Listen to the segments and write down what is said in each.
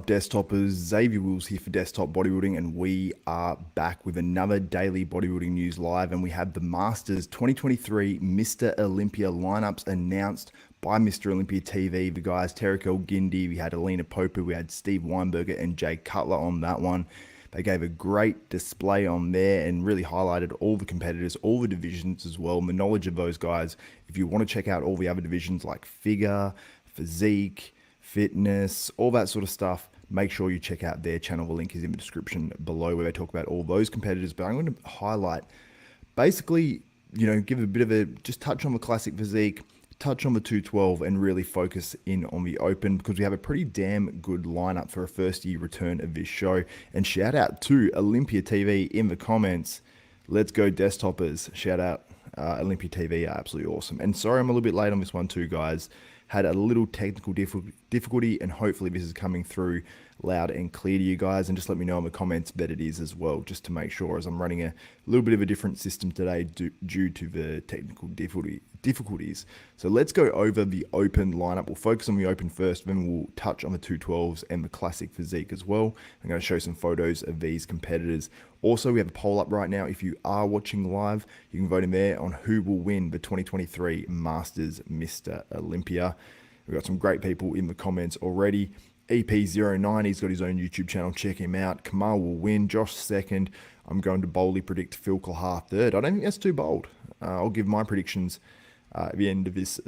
Desktopers? Xavier Wills here for Desktop Bodybuilding, and we are back with another daily bodybuilding news live. And we have the Masters 2023 Mr Olympia lineups announced by Mr Olympia TV. The guys Tarek Elgargni, we had Alina Popa, we had Steve Weinberger and Jay Cutler on that one. They gave a great display on there and really highlighted all the competitors, all the divisions as well, and the knowledge of those guys. If you want to check out all the other divisions like figure, physique, fitness, all that sort of stuff, make sure you check out their channel. The link is in the description below where they talk about all those competitors. But I'm going to highlight, basically, give a bit of a, just touch on the classic physique, touch on the 212, and really focus in on the open, because we have a pretty damn good lineup for a first year return of this show. And shout out to Olympia TV in the comments. Let's go Desktopers. Shout out Olympia TV, absolutely awesome. And sorry I'm a little bit late on this one too, guys. Had a little technical difficulty, and hopefully this is coming through loud and clear to you guys. And just let me know in the comments that it is as well, just to make sure, as I'm running a little bit of a different system today due to the technical difficulties. So let's go over the open lineup. We'll focus on the open first, then we'll touch on the 212s and the classic physique as well. I'm going to show some photos of these competitors. Also, we have a poll up right now. If you are watching live, you can vote in there on who will win the 2023 Masters Mr Olympia. We've got some great people in the comments already. EP09, he's got his own YouTube channel. Check him out. Kamal will win. Josh second. I'm going to boldly predict Phil Clahar third. I don't think that's too bold. I'll give my predictions at the end of this.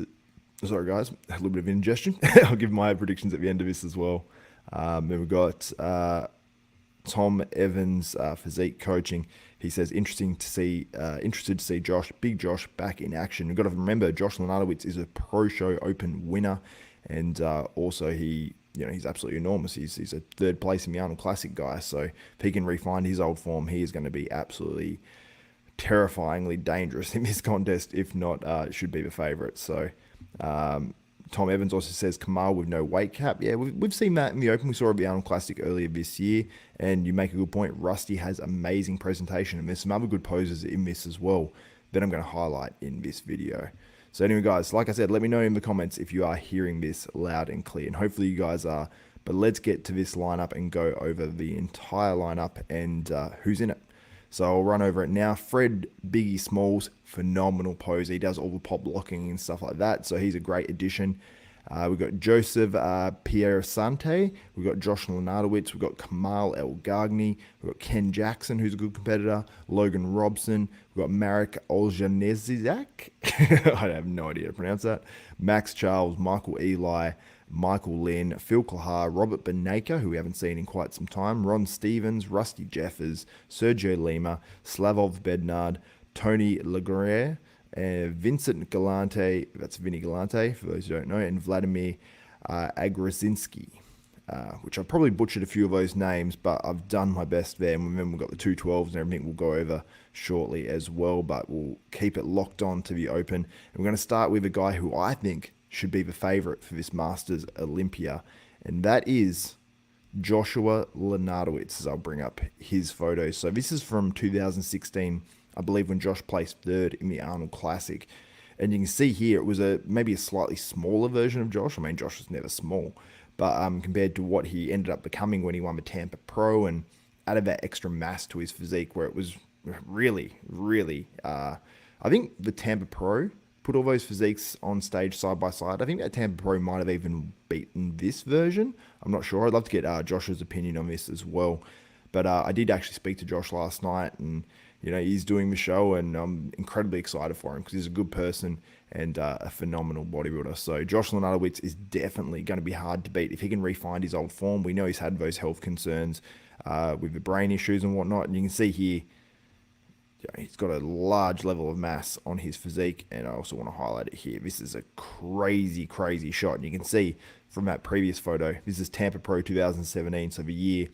Sorry, guys, a little bit of indigestion. I'll give my predictions at the end of this as well. Then we've got Tom Evans, physique coaching. He says interested to see Big Josh back in action. We've got to remember Josh Lenartowicz is a Pro Show Open winner, and also he's absolutely enormous. He's a third place in the Arnold Classic guy. So if he can refine his old form, he is going to be absolutely terrifyingly dangerous in this contest. If not, it should be the favourite. So Tom Evans also says Kamal with no weight cap. Yeah, we've seen that in the Open. We saw it at the Arnold Classic earlier this year. And you make a good point. Rusty has amazing presentation. And there's some other good poses in this as well that I'm going to highlight in this video. So anyway, guys, like I said, let me know in the comments if you are hearing this loud and clear. And hopefully you guys are. But let's get to this lineup and go over the entire lineup and who's in it. So I'll run over it now. Fred Biggie Smalls, phenomenal pose. He does all the pop blocking and stuff like that. So he's a great addition. We've got Joseph Piersante. We've got Josh Lenartowicz. We've got Kamal Elgargni. We've got Ken Jackson, who's a good competitor. Logan Robson. We've got Marek Oljanezak. I have no idea how to pronounce that. Maxx Charles, Michael Eli, Michael Lynn, Phil Clahar, Robert Beneka, who we haven't seen in quite some time, Ron Stevens, Rusty Jeffers, Sergio Lima, Slavov Bednard, Tony Legrier, Vincent Galante, that's Vinny Galante for those who don't know, and Vladimir Agrazinski, which I've probably butchered a few of those names, but I've done my best there. And then we've got the 212s and everything we'll go over shortly as well, but we'll keep it locked on to the open. And we're going to start with a guy who I think should be the favorite for this Masters Olympia, and that is Joshua Lenartowicz, as I'll bring up his photos. So this is from 2016, I believe, when Josh placed third in the Arnold Classic. And you can see here, it was maybe a slightly smaller version of Josh. I mean, Josh was never small, but compared to what he ended up becoming when he won the Tampa Pro and added that extra mass to his physique, where it was really, really, I think the Tampa Pro put all those physiques on stage side by side. I think that Tampa Pro might have even beaten this version. I'm not sure. I'd love to get Josh's opinion on this as well. But I did actually speak to Josh last night, and he's doing the show, and I'm incredibly excited for him because he's a good person and a phenomenal bodybuilder. So Josh Lenartowicz is definitely going to be hard to beat if he can refine his old form. We know he's had those health concerns with the brain issues and whatnot, and you can see here, he's got a large level of mass on his physique, and I also want to highlight it here. This is a crazy, crazy shot, and you can see from that previous photo, this is Tampa Pro 2017, so the year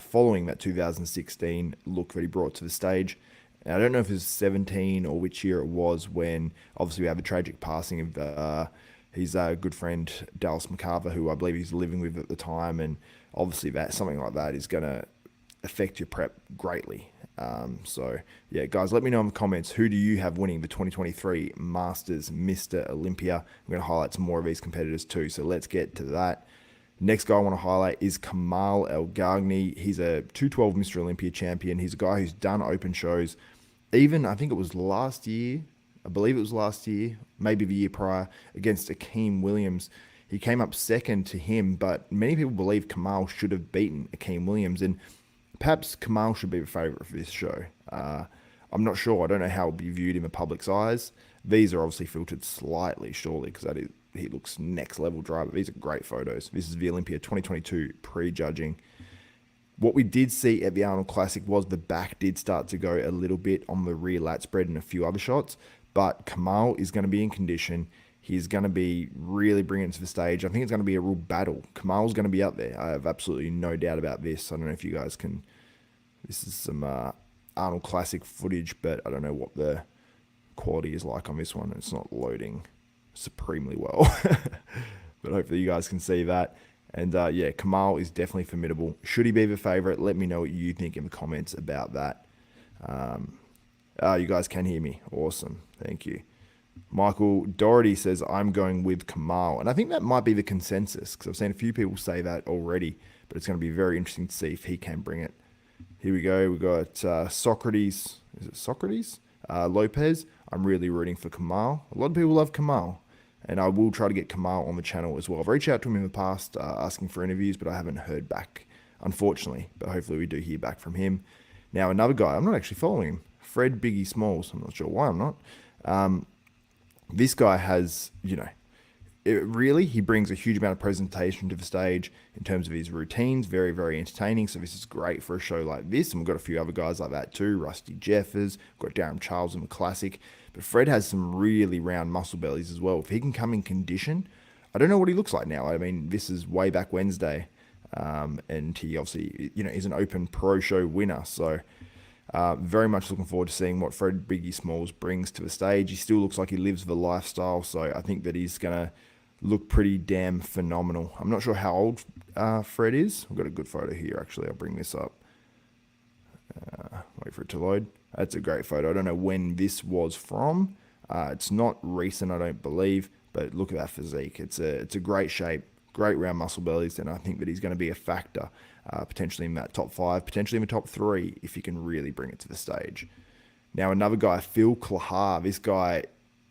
following that 2016 look that he brought to the stage. And I don't know if it was 17 or which year it was, when obviously we have a tragic passing of his good friend Dallas McCarver, who I believe he's living with at the time, and obviously that something like that is going to affect your prep greatly. So yeah, guys, let me know in the comments, who do you have winning the 2023 Masters Mr Olympia? I'm going to highlight some more of these competitors too, so let's get to that. Next guy I want to highlight is Kamal Elgargni. He's a 212 Mr. Olympia champion. He's a guy who's done open shows. Even, I think it was last year, I believe it was last year, maybe the year prior, against Akeem Williams. He came up second to him, but many people believe Kamal should have beaten Akeem Williams, and perhaps Kamal should be the favourite for this show. I'm not sure. I don't know how it will be viewed in the public's eyes. These are obviously filtered slightly, surely, because he looks next level dry, but these are great photos. This is the Olympia 2022 pre-judging. What we did see at the Arnold Classic was the back did start to go a little bit on the rear lat spread and a few other shots, but Kamal is going to be in condition. He's going to be really bringing it to the stage. I think it's going to be a real battle. Kamal's going to be up there. I have absolutely no doubt about this. I don't know if you guys can... This is some Arnold Classic footage, but I don't know what the quality is like on this one. It's not loading supremely well. But hopefully you guys can see that. And yeah, Kamal is definitely formidable. Should he be the favorite? Let me know what you think in the comments about that. You guys can hear me. Awesome. Thank you. Michael Doherty says, I'm going with Kamal. And I think that might be the consensus, because I've seen a few people say that already, but it's going to be very interesting to see if he can bring it. Here we go. We've got Socrates. Is it Socrates? Lopez. I'm really rooting for Kamal. A lot of people love Kamal, and I will try to get Kamal on the channel as well. I've reached out to him in the past asking for interviews, but I haven't heard back, unfortunately. But hopefully we do hear back from him. Now, another guy, I'm not actually following him, Fred Biggie Smalls. I'm not sure why I'm not. This guy has, he brings a huge amount of presentation to the stage in terms of his routines. Very, very entertaining. So this is great for a show like this. And we've got a few other guys like that too. Rusty Jeffers, we've got Darren Charles in the Classic. But Fred has some really round muscle bellies as well. If he can come in condition, I don't know what he looks like now. I mean, this is way back Wednesday. And he obviously, is an Open Pro Show winner. So very much looking forward to seeing what Fred Biggie Smalls brings to the stage. He still looks like he lives the lifestyle, so I think that he's going to look pretty damn phenomenal. I'm not sure how old Fred is. I've got a good photo here, actually. I'll bring this up. Wait for it to load. That's a great photo. I don't know when this was from. It's not recent, I don't believe, but look at that physique. It's a great shape, great round muscle bellies, and I think that he's going to be a factor. Potentially in that top 5, potentially in the top 3 if he can really bring it to the stage. Now another guy, Phil Clahar. This guy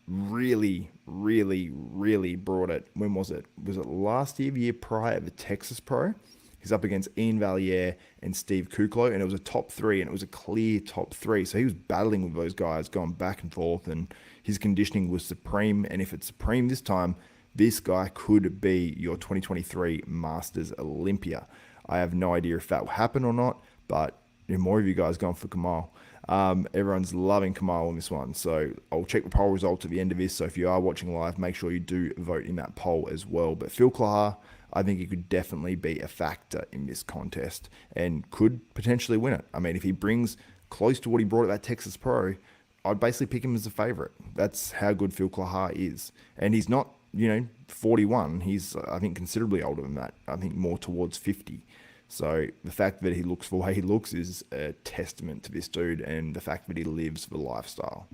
really, really, really brought it. When was it? Was it last year, the year prior at the Texas Pro? He's up against Ian Valier and Steve Kuklo, and it was a top 3, and it was a clear top 3. So he was battling with those guys, going back and forth, and his conditioning was supreme. And if it's supreme this time, this guy could be your 2023 Masters Olympia. I have no idea if that will happen or not, but more of you guys going for Kamal. Everyone's loving Kamal on this one, so I'll check the poll results at the end of this. So if you are watching live, make sure you do vote in that poll as well. But Phil Clahar, I think he could definitely be a factor in this contest and could potentially win it. I mean, if he brings close to what he brought at that Texas Pro, I'd basically pick him as a favorite. That's how good Phil Clahar is. And he's not, 41. He's, I think, considerably older than that. I think more towards 50. So the fact that he looks the way he looks is a testament to this dude, and the fact that he lives the lifestyle.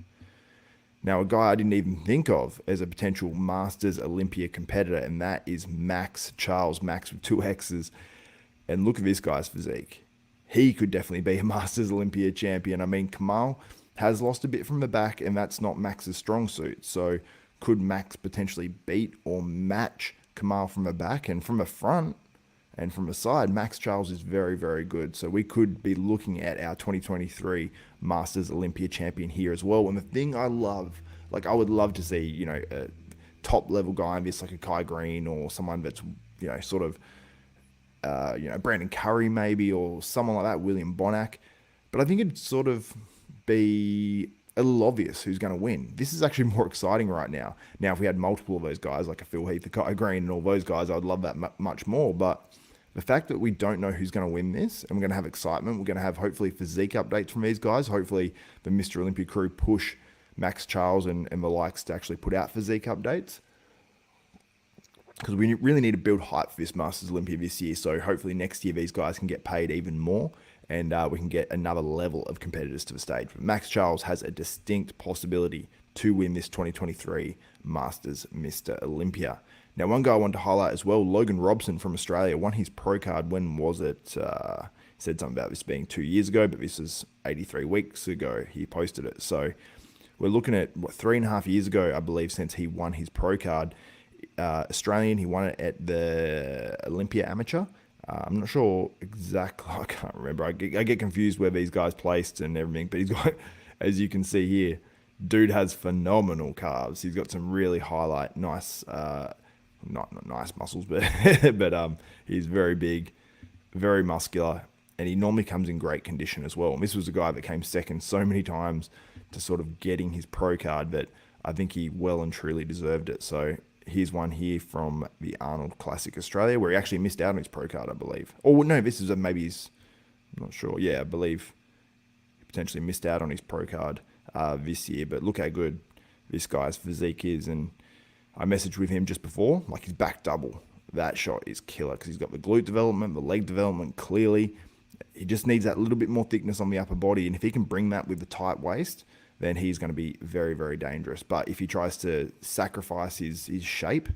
Now, a guy I didn't even think of as a potential Masters Olympia competitor, and that is Maxx Charles, Max with 2 X's. And look at this guy's physique. He could definitely be a Masters Olympia champion. I mean, Kamal has lost a bit from the back, and that's not Max's strong suit. So could Maxx potentially beat or match Kamal from the back? And from the front and from the side, Maxx Charles is very, very good. So we could be looking at our 2023 Masters Olympia champion here as well. And the thing I love, I would love to see, a top level guy in this, like a Kai Green or someone that's, Brandon Curry maybe, or someone like that, William Bonac. But I think it'd sort of be a little obvious who's going to win. This is actually more exciting right now. Now, if we had multiple of those guys, like a Phil Heath, a Kai Green, and all those guys, I'd love that much more. But the fact that we don't know who's going to win this, and we're going to have excitement, we're going to have hopefully physique updates from these guys. Hopefully the Mr. Olympia crew push Maxx Charles and the likes to actually put out physique updates, because we really need to build hype for this Masters Olympia this year. So hopefully next year these guys can get paid even more, and we can get another level of competitors to the stage. But Maxx Charles has a distinct possibility to win this 2023 Masters Mr Olympia. Now, one guy I wanted to highlight as well, Logan Robson from Australia, won his pro card. When was it? He said something about this being 2 years ago, but this was 83 weeks ago. He posted it. So we're looking at, 3.5 years ago, I believe, since he won his pro card. Australian, he won it at the Olympia Amateur. I'm not sure exactly, I can't remember. I get confused where these guys placed and everything, but he's got, as you can see here, dude has phenomenal calves. He's got some really nice, not nice muscles, but he's very big, very muscular, and he normally comes in great condition as well. And this was a guy that came second so many times to sort of getting his pro card that I think he well and truly deserved it. So here's one here from the Arnold Classic Australia, where he actually missed out on his pro card, I believe. Or no, this is maybe his, I'm not sure. Yeah, I believe he potentially missed out on his pro card this year. But look how good this guy's physique is. And I messaged with him just before, like his back double. That shot is killer because he's got the glute development, the leg development clearly. He just needs that little bit more thickness on the upper body. And if he can bring that with the tight waist, then he's going to be very, very dangerous. But if he tries to sacrifice his shape,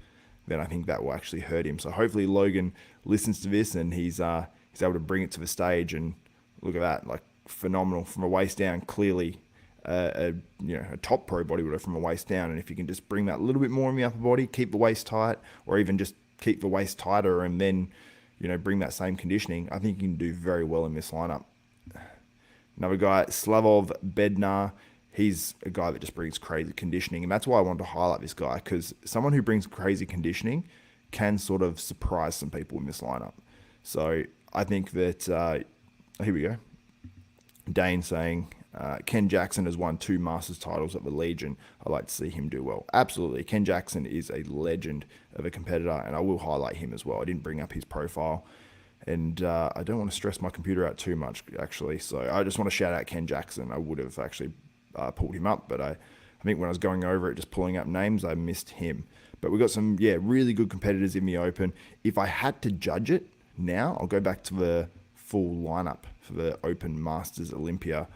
then I think that will actually hurt him. So hopefully Logan listens to this and he's able to bring it to the stage. And look at that, like phenomenal from a waist down, clearly a top pro bodybuilder from a waist down. And if you can just bring that a little bit more in the upper body, keep the waist tight, or even just keep the waist tighter and then, bring that same conditioning, I think you can do very well in this lineup. Another guy, Slavov Bednar. He's a guy that just brings crazy conditioning. And that's why I wanted to highlight this guy, because someone who brings crazy conditioning can sort of surprise some people in this lineup. So I think that, here we go. Dane saying, Ken Jackson has won 2 Masters titles at the Legion. I'd like to see him do well. Absolutely. Ken Jackson is a legend of a competitor, and I will highlight him as well. I didn't bring up his profile, and I don't want to stress my computer out too much, actually. So I just want to shout out Ken Jackson. I would have actually pulled him up, but I think when I was going over it, just pulling up names, I missed him. But we've got some, really good competitors in the Open. If I had to judge it now, I'll go back to the full lineup for the Open Masters Olympia.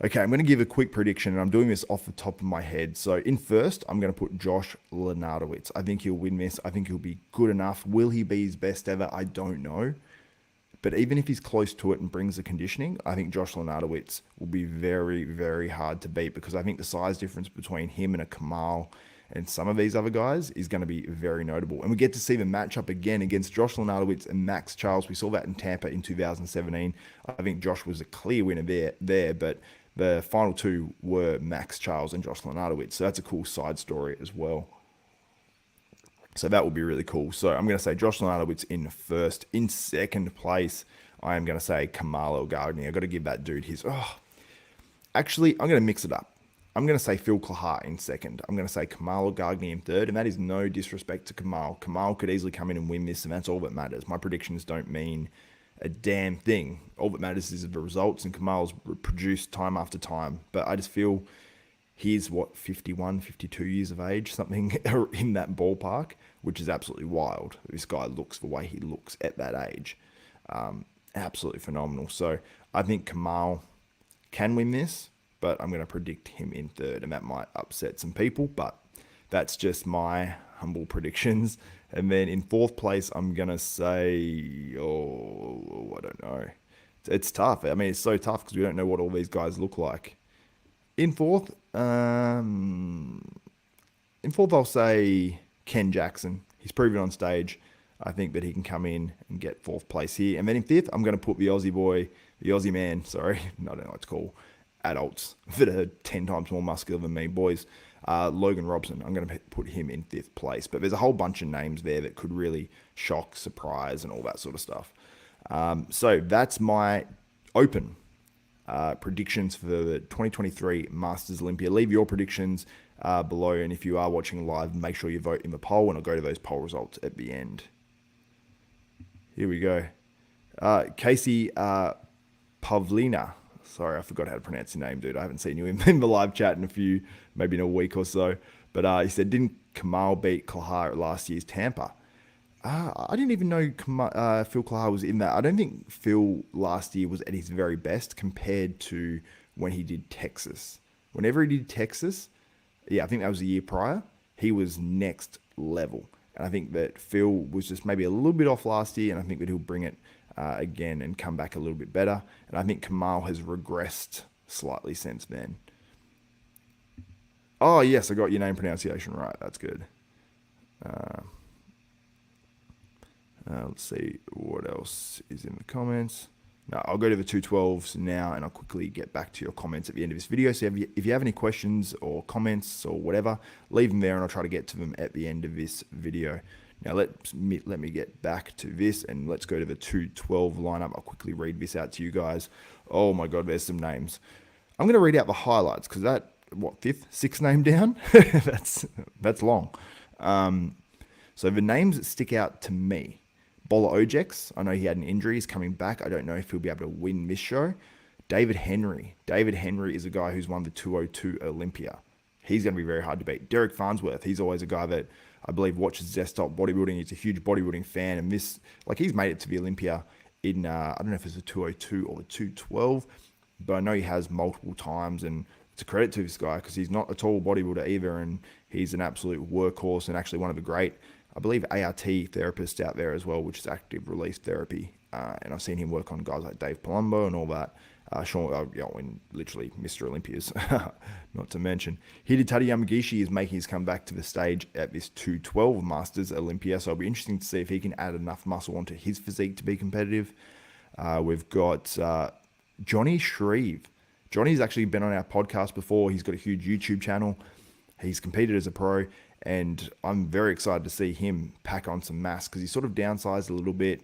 Okay, I'm going to give a quick prediction, and I'm doing this off the top of my head. So in first, I'm going to put Josh Lenartowicz. I think he'll win this. I think he'll be good enough. Will he be his best ever? I don't know. But even if he's close to it and brings the conditioning, I think Josh Lenartowicz will be very, very hard to beat, because I think the size difference between him and a Kamal and some of these other guys is going to be very notable. And we get to see the matchup again against Josh Lenartowicz and Maxx Charles. We saw that in Tampa in 2017. I think Josh was a clear winner there, but the final two were Maxx Charles and Josh Lenartowicz. So that's a cool side story as well. So that will be really cool. So I'm going to say Josh Lenartowicz in first. In second place, I am going to say Kamal Elgargni. I've got to give that dude his... Actually, I'm going to mix it up. I'm going to say Phil Clahar in second. I'm going to say Kamal Elgargni in third. And that is no disrespect to Kamal. Kamal could easily come in and win this, and that's all that matters. My predictions don't mean a damn thing. All that matters is the results, and Kamal's produced time after time. But I just feel he's 51, 52 years of age, something in that ballpark, which is absolutely wild. This guy looks the way he looks at that age. Absolutely phenomenal. So I think Kamal can win this, but I'm going to predict him in third, and that might upset some people, but that's just my humble predictions. And then in fourth place, I'm going to say, I don't know. It's tough. I mean, it's so tough because we don't know what all these guys look like. In fourth, I'll say Ken Jackson. He's proven on stage. I think that he can come in and get fourth place here. And then in fifth, I'm going to put the Aussie man, I don't know what to call adults that are 10 times more muscular than me, boys. Logan Robson, I'm going to put him in fifth place. But there's a whole bunch of names there that could really shock, surprise, and all that sort of stuff. So that's my Open predictions for the 2023 Masters Olympia. Leave your predictions below, and if you are watching live, make sure you vote in the poll, and I'll go to those poll results at the end. Here we go. Casey Pavlina. Sorry, I forgot how to pronounce your name, dude. I haven't seen you in the live chat maybe in a week or so. But he said, didn't Kamal beat Clahar at last year's Tampa? I didn't even know Phil Clahar was in that. I don't think Phil last year was at his very best compared to when he did Texas. Whenever he did Texas, Yeah, I think that was the year prior. He was next level. And I think that Phil was just maybe a little bit off last year, and I think that he'll bring it again and come back a little bit better. And I think Kamal has regressed slightly since then. Oh, yes, I got your name pronunciation right. That's good. Let's see what else is in the comments. No, I'll go to the 212s now, and I'll quickly get back to your comments at the end of this video. So if you have any questions or comments or whatever, leave them there, and I'll try to get to them at the end of this video. Now, let me get back to this, and let's go to the 212 lineup. I'll quickly read this out to you guys. Oh, my God, there's some names. I'm going to read out the highlights because that, what, sixth name down? that's long. So the names that stick out to me. Bola Ojex, I know he had an injury, he's coming back. I don't know if he'll be able to win this show. David Henry. David Henry is a guy who's won the 202 Olympia. He's going to be very hard to beat. Derek Farnsworth, he's always a guy that I believe watches Desktop Bodybuilding. He's a huge bodybuilding fan, and he's made it to the Olympia in, I don't know if it's the 202 or the 212, but I know he has multiple times, and it's a credit to this guy because he's not a tall bodybuilder either, and he's an absolute workhorse and actually one of the great, I believe, ART therapists out there as well, which is active release therapy. And I've seen him work on guys like Dave Palumbo and all that. In literally Mr. Olympias, not to mention. Hidetaka Yamagishi is making his comeback to the stage at this 212 Masters Olympia, so it'll be interesting to see if he can add enough muscle onto his physique to be competitive. We've got Johnny Shreve. Johnny's actually been on our podcast before. He's got a huge YouTube channel. He's competed as a pro, and I'm very excited to see him pack on some mass because he's sort of downsized a little bit.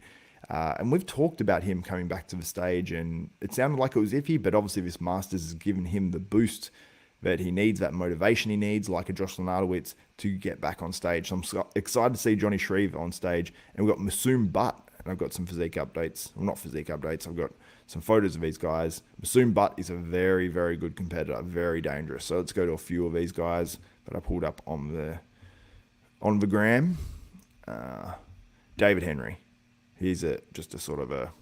And we've talked about him coming back to the stage, and it sounded like it was iffy, but obviously this Masters has given him the boost that he needs, that motivation he needs, like a Josh Lenartowicz, to get back on stage. So I'm excited to see Johnny Shreve on stage. And we've got Masoom Butt, and I've got some physique updates. Well, not physique updates, I've got some photos of these guys. Masoom Butt is a very, very good competitor, very dangerous. So let's go to a few of these guys that I pulled up on the gram. David Henry. Here's just a sort of a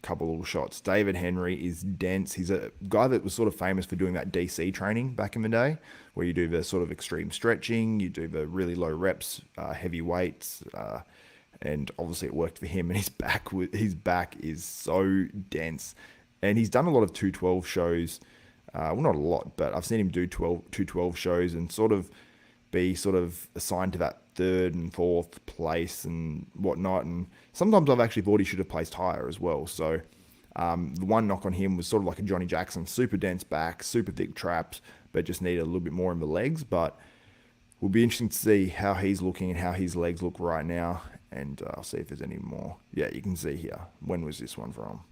couple little shots. David Henry is dense. He's a guy that was sort of famous for doing that DC training back in the day, where you do the sort of extreme stretching, you do the really low reps, heavy weights, and obviously it worked for him. And his back is so dense, and he's done a lot of 212 shows. Well, not a lot, but I've seen him do 212 shows and sort of be assigned to that third and fourth place and whatnot. And sometimes I've actually thought he should have placed higher as well. So the one knock on him was sort of like a Johnny Jackson, super dense back, super thick traps, but just needed a little bit more in the legs. But will be interesting to see how he's looking and how his legs look right now. And I'll see if there's any more. Yeah, you can see here. When was this one from?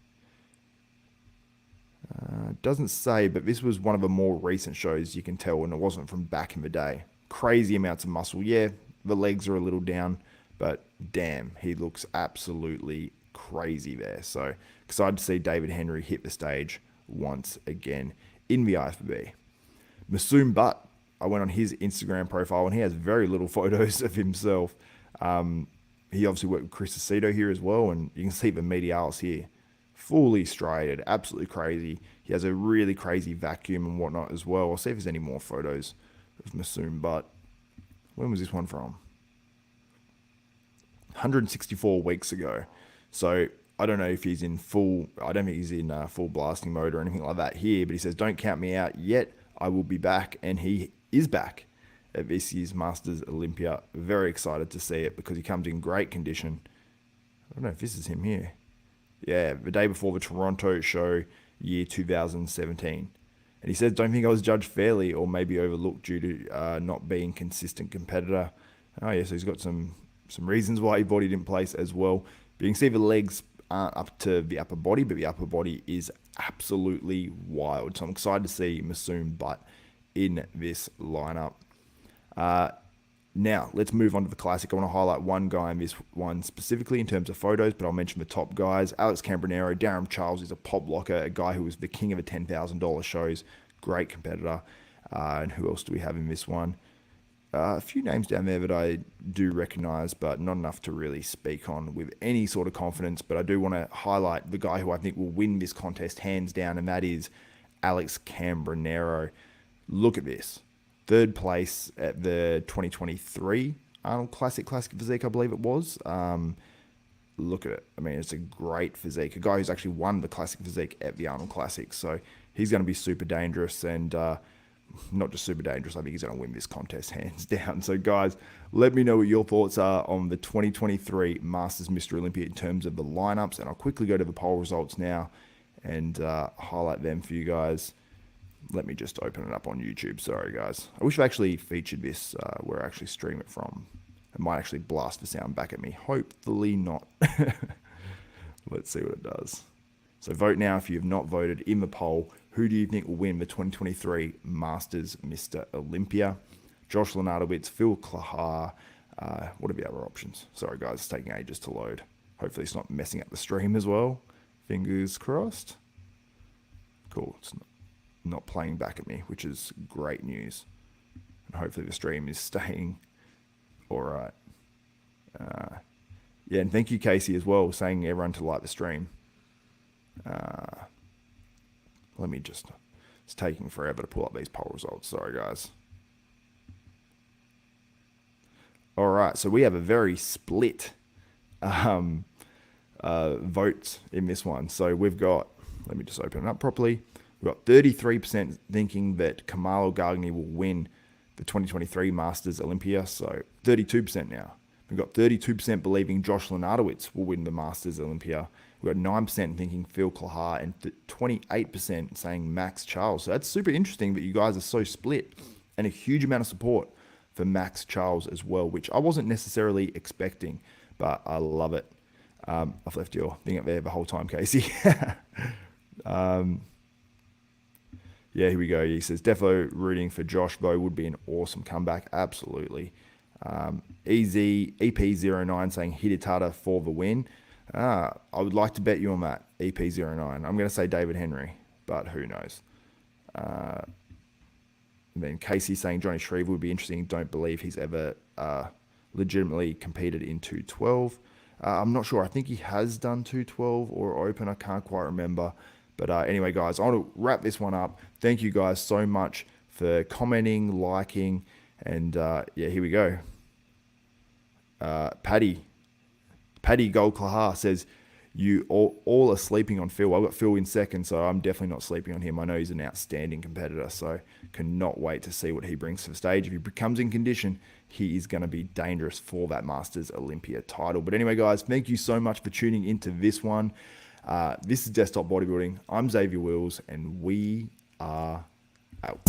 Doesn't say, but this was one of the more recent shows, you can tell, and it wasn't from back in the day. Crazy amounts of muscle. Yeah, the legs are a little down, but damn, he looks absolutely crazy there. So excited to see David Henry hit the stage once again in the IFBB. Masoom Butt, I went on his Instagram profile, and he has very little photos of himself. He obviously worked with Chris Aceto here as well, and you can see the medialis here. Fully striated, absolutely crazy. He has a really crazy vacuum and whatnot as well. I'll see if there's any more photos of Masoom Butt. When was this one from? 164 weeks ago. So I don't know if he's in full, I don't think he's in full blasting mode or anything like that here, but he says, don't count me out yet. I will be back. And he is back at this year's Masters Olympia. Very excited to see it because he comes in great condition. I don't know if this is him here. Yeah, the day before the Toronto show, year 2017. And he says, don't think I was judged fairly or maybe overlooked due to not being consistent competitor. Oh, yeah, so he's got some reasons why he thought he didn't place as well. But you can see the legs aren't up to the upper body, but the upper body is absolutely wild. So I'm excited to see Masoom Butt in this lineup. Now, let's move on to the Classic. I want to highlight one guy in this one specifically in terms of photos, but I'll mention the top guys. Alex Cambronero, Maxx Charles is a pop blocker, a guy who was the king of the $10,000 shows. Great competitor. And who else do we have in this one? A few names down there that I do recognize, but not enough to really speak on with any sort of confidence. But I do want to highlight the guy who I think will win this contest hands down, and that is Alex Cambronero. Look at this. third place at the 2023 Arnold Classic Physique, I believe it was. Look at it. I mean, it's a great physique. A guy who's actually won the Classic Physique at the Arnold Classic. So he's going to be super dangerous, and not just super dangerous. I think he's going to win this contest hands down. So guys, let me know what your thoughts are on the 2023 Masters Mr Olympia in terms of the lineups. And I'll quickly go to the poll results now and highlight them for you guys. Let me just open it up on YouTube. Sorry, guys. I wish I actually featured this where I actually stream it from. It might actually blast the sound back at me. Hopefully not. Let's see what it does. So vote now if you have not voted in the poll. Who do you think will win the 2023 Masters Mr Olympia? Josh Lenartowicz, Phil Clahar. What are the other options? Sorry, guys. It's taking ages to load. Hopefully it's not messing up the stream as well. Fingers crossed. Cool. It's not playing back at me, which is great news. And hopefully the stream is staying all right. Yeah, and thank you, Casey, as well, saying everyone to like the stream. Let me just... It's taking forever to pull up these poll results. Sorry, guys. All right, so we have a very split votes in this one. So we've got... Let me just open it up properly. We've got 33% thinking that Kamal Elgargni will win the 2023 Masters Olympia. So 32% now. We've got 32% believing Josh Lenartowicz will win the Masters Olympia. We've got 9% thinking Phil Clahar and 28% saying Maxx Charles. So that's super interesting that you guys are so split, and a huge amount of support for Maxx Charles as well, which I wasn't necessarily expecting, but I love it. I've left your thing up there the whole time, Casey. Yeah, here we go. He says, defo rooting for Josh, though, would be an awesome comeback. Absolutely. Easy EP09 saying Hidetada for the win. I would like to bet you on that, EP09. I'm going to say David Henry, but who knows. Then Casey saying Johnny Shreve would be interesting. Don't believe he's ever legitimately competed in 212. I'm not sure. I think he has done 212 or Open. I can't quite remember. But anyway, guys, I want to wrap this one up. Thank you guys so much for commenting, liking, and yeah, here we go. Paddy Gold Clahar says, you all are sleeping on Phil. I've got Phil in second, so I'm definitely not sleeping on him. I know he's an outstanding competitor, so cannot wait to see what he brings to the stage. If he becomes in condition, he is going to be dangerous for that Masters Olympia title. But anyway, guys, thank you so much for tuning into this one. This is Desktop Bodybuilding. I'm Xavier Wills, and we are out.